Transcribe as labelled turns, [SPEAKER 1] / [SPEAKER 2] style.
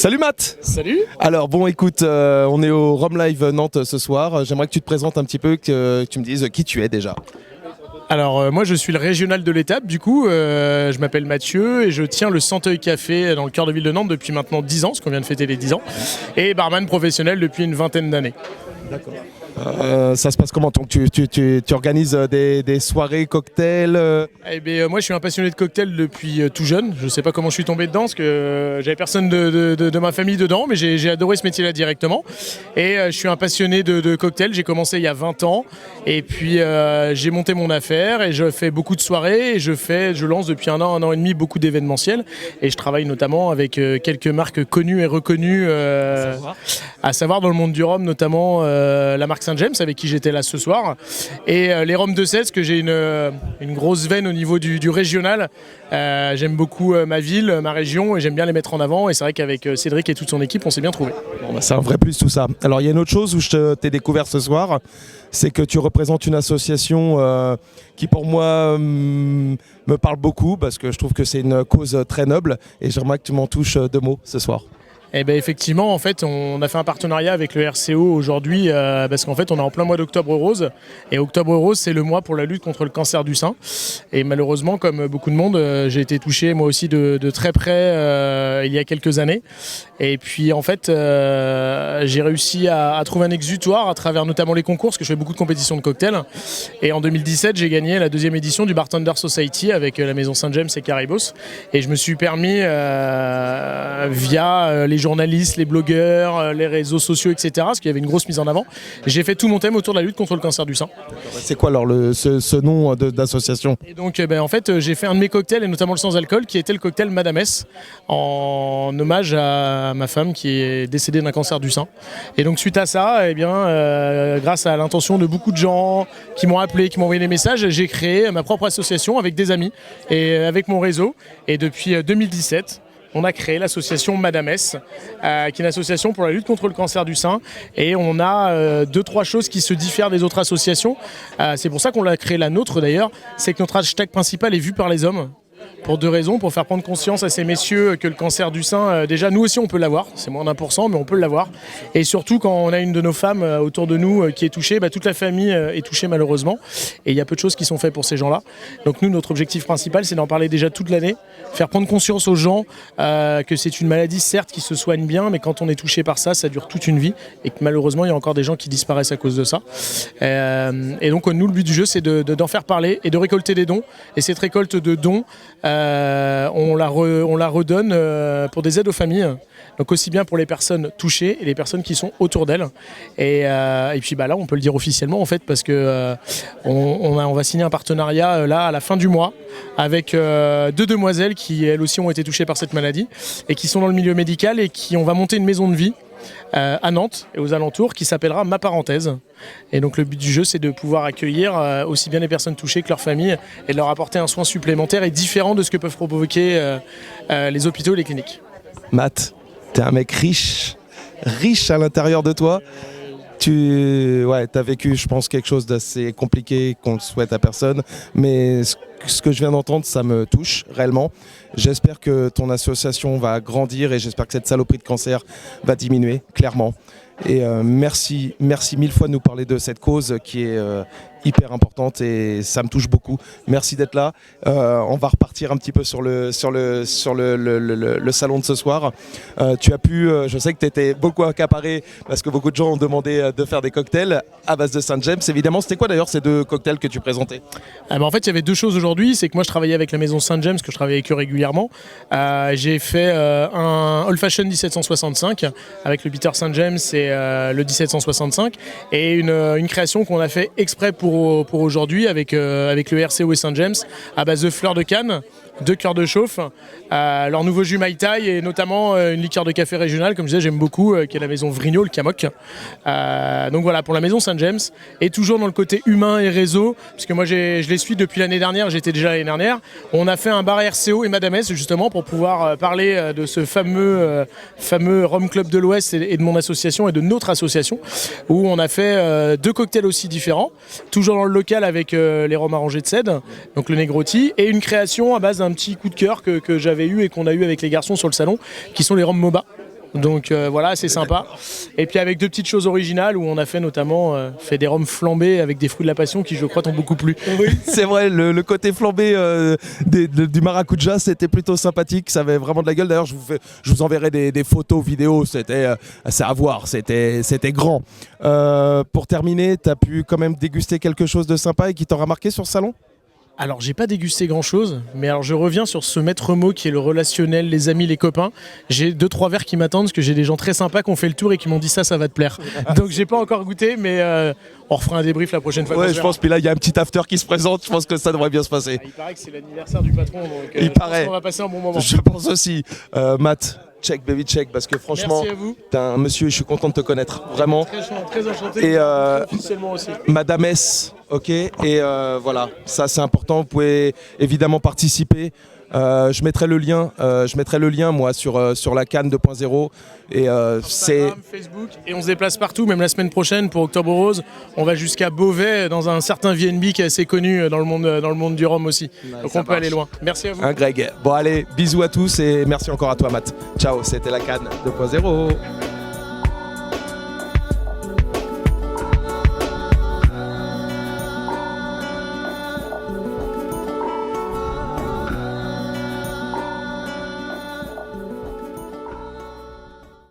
[SPEAKER 1] Salut Matt.
[SPEAKER 2] Salut.
[SPEAKER 1] Alors bon écoute, on est au Rome Live Nantes ce soir. J'aimerais que tu te présentes un petit peu, que tu me dises qui tu es déjà.
[SPEAKER 2] Alors moi je suis le régional de l'étape du coup, je m'appelle Mathieu et je tiens le Centeuil Café dans le cœur de ville de Nantes depuis maintenant 10 ans, parce qu'on vient de fêter les 10 ans, et barman professionnel depuis une vingtaine d'années.
[SPEAKER 1] D'accord. Ça se passe comment? Donc tu organises des soirées cocktails
[SPEAKER 2] Moi je suis un passionné de cocktails depuis tout jeune. Je sais pas comment je suis tombé dedans parce que j'avais personne de ma famille dedans, mais j'ai adoré ce métier là directement. Et je suis un passionné de cocktails. J'ai commencé il y a 20 ans et puis j'ai monté mon affaire et je fais beaucoup de soirées et je lance depuis un an et demi beaucoup d'événementiels et je travaille notamment avec quelques marques connues et reconnues à savoir dans le monde du rhum, notamment la marque Saint James avec qui j'étais là ce soir, et les rhums de Cèze, que j'ai une grosse veine au niveau du régional. J'aime beaucoup ma ville, ma région, et j'aime bien les mettre en avant, et c'est vrai qu'avec Cédric et toute son équipe on s'est bien trouvé.
[SPEAKER 1] Bon, bah, c'est un vrai plus tout ça. Alors il y a une autre chose où je t'ai découvert ce soir, c'est que tu représentes une association qui pour moi me parle beaucoup, parce que je trouve que c'est une cause très noble, et j'aimerais que tu m'en touches deux mots ce soir.
[SPEAKER 2] Eh ben effectivement, en fait, on a fait un partenariat avec le RCO aujourd'hui parce qu'en fait, on est en plein mois d'Octobre Rose. Et Octobre Rose, c'est le mois pour la lutte contre le cancer du sein. Et malheureusement, comme beaucoup de monde, j'ai été touché moi aussi de très près il y a quelques années. Et puis en fait, j'ai réussi à trouver un exutoire à travers notamment les concours, parce que je fais beaucoup de compétitions de cocktails. Et en 2017, j'ai gagné la 2e édition du Bartender Society avec la maison Saint James et Caribos. Et je me suis permis, via les journalistes, les blogueurs, les réseaux sociaux, etc., parce qu'il y avait une grosse mise en avant, j'ai fait tout mon thème autour de la lutte contre le cancer du sein.
[SPEAKER 1] C'est quoi alors ce nom d'association?
[SPEAKER 2] Et donc en fait, j'ai fait un de mes cocktails, et notamment le sans alcool, qui était le cocktail Madame S, en hommage à ma femme qui est décédée d'un cancer du sein. Et donc suite à ça, grâce à l'intention de beaucoup de gens qui m'ont appelé, qui m'ont envoyé des messages, j'ai créé ma propre association avec des amis et avec mon réseau. Et depuis 2017, on a créé l'association Madame S, qui est une association pour la lutte contre le cancer du sein. Et on a 2-3 choses qui se diffèrent des autres associations. C'est pour ça qu'on l'a créé la nôtre d'ailleurs. C'est que notre hashtag principal est vu par les hommes. Pour 2 raisons, pour faire prendre conscience à ces messieurs que le cancer du sein, déjà nous aussi on peut l'avoir, c'est moins d'1%, mais on peut l'avoir. Et surtout quand on a une de nos femmes autour de nous qui est touchée, toute la famille est touchée malheureusement. Et il y a peu de choses qui sont faites pour ces gens-là. Donc nous, notre objectif principal, c'est d'en parler déjà toute l'année, faire prendre conscience aux gens que c'est une maladie certes qui se soigne bien, mais quand on est touché par ça, ça dure toute une vie. Et que malheureusement, il y a encore des gens qui disparaissent à cause de ça. Et donc nous, le but du jeu, c'est d'en faire parler et de récolter des dons. Et cette récolte de dons, on la redonne pour des aides aux familles, donc aussi bien pour les personnes touchées et les personnes qui sont autour d'elles. Et puis là, on peut le dire officiellement en fait, parce que on va signer un partenariat là à la fin du mois avec 2 demoiselles qui elles aussi ont été touchées par cette maladie et qui sont dans le milieu médical, et on va monter une maison de vie à Nantes et aux alentours qui s'appellera Ma Parenthèse. Et donc le but du jeu, c'est de pouvoir accueillir aussi bien les personnes touchées que leurs familles et de leur apporter un soin supplémentaire et différent de ce que peuvent provoquer les hôpitaux et les cliniques.
[SPEAKER 1] Matt, t'es un mec riche à l'intérieur de toi. Tu as vécu, je pense, quelque chose d'assez compliqué qu'on ne souhaite à personne, mais ce que je viens d'entendre, ça me touche réellement. J'espère que ton association va grandir et j'espère que cette saloperie de cancer va diminuer, clairement. Et merci 1000 fois de nous parler de cette cause qui est hyper importante et ça me touche beaucoup. Merci d'être là. On va repartir un petit peu sur le salon de ce soir. Tu as pu, je sais que tu étais beaucoup accaparé parce que beaucoup de gens ont demandé de faire des cocktails à base de Saint James. Évidemment, c'était quoi d'ailleurs ces 2 cocktails que tu présentais?
[SPEAKER 2] En fait, il y avait 2 choses aujourd'hui. C'est que moi, je travaillais avec la maison Saint James, que je travaillais avec eux régulièrement. J'ai fait un Old Fashion 1765 avec le bitter Saint James et le 1765, et une création qu'on a fait exprès pour aujourd'hui avec le RCO et Saint James à base de fleurs de canne, 2 cœurs de chauffe, leur nouveau jus Mai Tai et notamment une liqueur de café régionale, comme je disais, j'aime beaucoup, qui est la maison Vrigno, le Camok. Donc voilà, pour la maison Saint James, et toujours dans le côté humain et réseau, puisque moi je les suis depuis l'année dernière, j'étais déjà l'année dernière, on a fait un bar RCO et Madame S justement pour pouvoir parler de ce fameux Rhum Club de l'Ouest et de mon association et de notre association, où on a fait 2 cocktails aussi différents, toujours dans le local avec les rhums arrangés de cèdre, donc le Negroti, et une création à base d'un petit coup de cœur que j'avais eu et qu'on a eu avec les garçons sur le salon, qui sont les rhums MOBA. Donc voilà, c'est sympa. Et puis avec 2 petites choses originales où on a fait notamment fait des rhums flambés avec des fruits de la passion qui je crois t'ont beaucoup plu.
[SPEAKER 1] Oui, c'est vrai, le côté flambé du maracuja, c'était plutôt sympathique, ça avait vraiment de la gueule. D'ailleurs, je vous enverrai des photos, vidéos, c'est à voir, c'était grand. Pour terminer, tu as pu quand même déguster quelque chose de sympa et qui t'aura marqué sur ce salon?
[SPEAKER 2] Alors j'ai pas dégusté grand chose, mais alors je reviens sur ce maître mot qui est le relationnel, les amis, les copains. J'ai 2-3 verres qui m'attendent parce que j'ai des gens très sympas qui ont fait le tour et qui m'ont dit ça va te plaire. Donc j'ai pas encore goûté, mais on refera un débrief la prochaine fois.
[SPEAKER 1] Ouais, je pense, puis là il y a un petit after qui se présente, je pense que ça devrait bien se passer.
[SPEAKER 2] Il paraît que c'est l'anniversaire du patron, donc
[SPEAKER 1] il paraît.
[SPEAKER 2] on va passer un bon moment.
[SPEAKER 1] Je pense aussi. Matt, check baby check, parce que franchement, t'es un monsieur et je suis content de te connaître, vraiment.
[SPEAKER 2] Très enchanté,
[SPEAKER 1] et
[SPEAKER 2] officiellement aussi.
[SPEAKER 1] Madame S, ok, et voilà, ça c'est important, vous pouvez évidemment participer. Je mettrai le lien moi sur la Cannes 2.0 et c'est
[SPEAKER 2] Facebook, et on se déplace partout, même la semaine prochaine pour Octobre Rose, on va jusqu'à Beauvais dans un certain VNB qui est assez connu dans le monde du rhum aussi. Ouais, donc on peut aller loin. Merci à vous.
[SPEAKER 1] Greg. Bon allez, bisous à tous et merci encore à toi Matt. Ciao, c'était la Cannes 2.0.